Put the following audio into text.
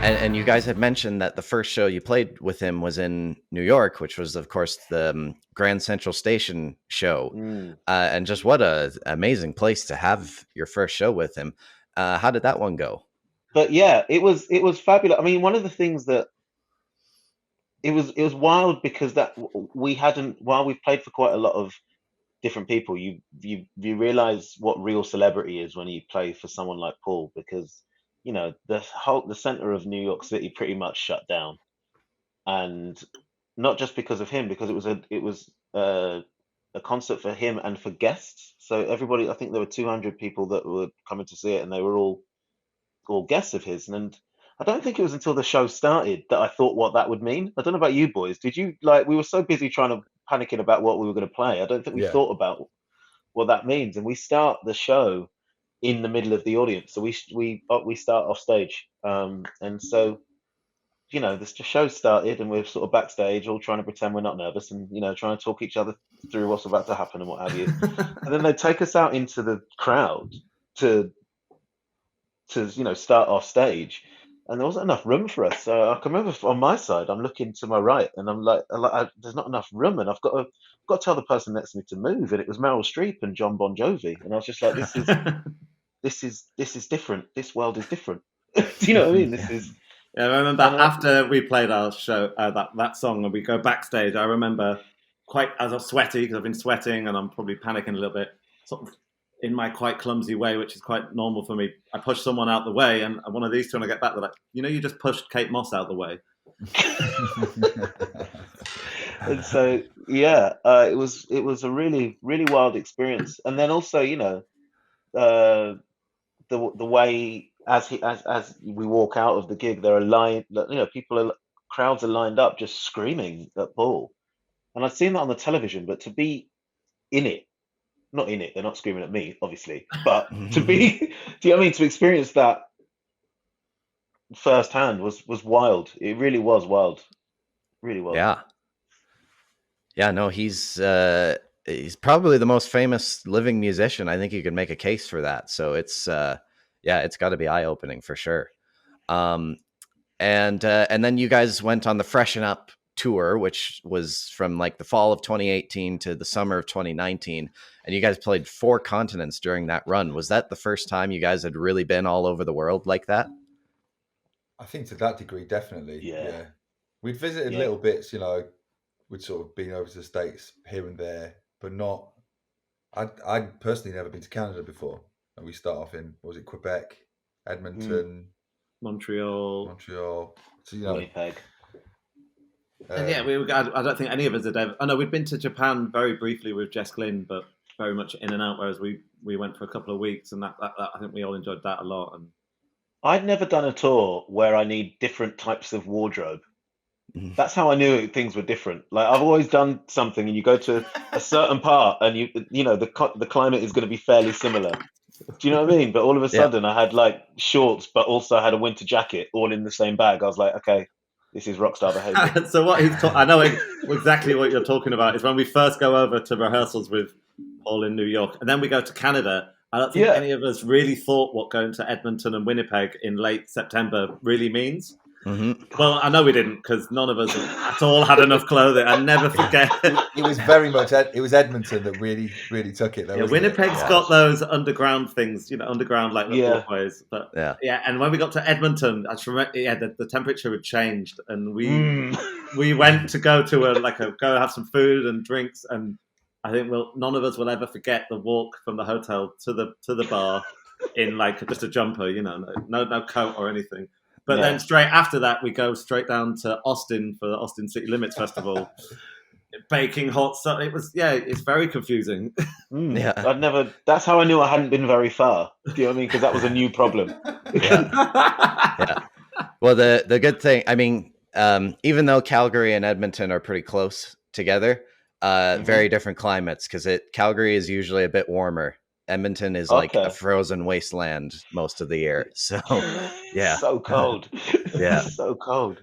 And you guys had mentioned that the first show you played with him was in New York, which was, of course, the Grand Central Station show. And just what a amazing place to have your first show with him. How did that one go? But yeah, it was fabulous. I mean, one of the things that it was wild because that we hadn't while we've played for quite a lot of different people, you realize what real celebrity is when you play for someone like Paul, because the center of New York City pretty much shut down, and not just because of him, because it was a concert for him and for guests. So everybody, I think there were 200 people that were coming to see it, and they were all guests of his. And I don't think it was until the show started that I thought what that would mean. I don't know about you boys. Did you, like, we were so busy trying to panicking about what we were going to play. I don't think we Yeah. thought about what that means. And we start the show in the middle of the audience. So we start off stage. And so, the show started and we're sort of backstage all trying to pretend we're not nervous and, trying to talk each other through what's about to happen and what have you. And then they take us out into the crowd to start off stage, and there wasn't enough room for us. So I can remember on my side, I'm looking to my right, and I'm like, there's not enough room, and I've got to tell the person next to me to move, and it was Meryl Streep and John Bon Jovi, and I was just like, this is different. This world is different. Do you know what I mean? This is. Yeah, I remember after we played our show, that song, and we go backstage. I remember as I was sweaty, because I've been sweating, and I'm probably panicking a little bit, sort of in my quite clumsy way, which is quite normal for me. I pushed someone out the way, and one of these two, when I get back, they're like, you just pushed Kate Moss out the way. And so, yeah, it was a really, really wild experience. And then also, the way as we walk out of the gig, there are crowds are lined up just screaming at Paul. And I've seen that on the television, but to be in it, not in it, they're not screaming at me, obviously, but to be, do you know what I mean? To experience that firsthand was wild. It really was wild. Really wild. Yeah. Yeah, no, he's probably the most famous living musician. I think you could make a case for that. So it's got to be eye-opening for sure. And then you guys went on the Freshen Up tour, which was from like the fall of 2018 to the summer of 2019, and you guys played 4 continents during that run. Was that the first time you guys had really been all over the world like that? I think to that degree, definitely. Yeah. We'd visited little bits, we'd sort of been over to the States here and there, but not. I'd personally never been to Canada before, and we start off in, what was it, Quebec, Edmonton, Montreal. Winnipeg. And I don't think any of us had ever. I know we'd been to Japan very briefly with Jess Glynn, but very much in and out. Whereas we went for a couple of weeks, and that I think we all enjoyed that a lot. And I'd never done a tour where I need different types of wardrobe. That's how I knew things were different. Like, I've always done something, and you go to a certain part, and the climate is going to be fairly similar. Do you know what I mean? But all of a sudden, I had like shorts, but also had a winter jacket, all in the same bag. I was like, okay, this is rockstar behavior. So what I know exactly what you're talking about is when we first go over to rehearsals with Paul in New York, and then we go to Canada. I don't think any of us really thought what going to Edmonton and Winnipeg in late September really means. Mm-hmm. Well, I know we didn't, because none of us at all had enough clothing. I never forget. It was very much. It was Edmonton that really, really took it. Though, Winnipeg's got those underground things, underground like walkways. But and when we got to Edmonton, I just remember, the temperature had changed, and we went to go to go have some food and drinks, and I think none of us will ever forget the walk from the hotel to the bar in like just a jumper, no coat or anything. But then straight after that, we go straight down to Austin for the Austin City Limits Festival, baking hot. So it was, it's very confusing. That's how I knew I hadn't been very far. Do you know what I mean? Because that was a new problem. Well, the good thing, I mean, even though Calgary and Edmonton are pretty close together, very different climates, because Calgary is usually a bit warmer. Edmonton is like a frozen wasteland most of the year. So, so cold. Yeah. So cold.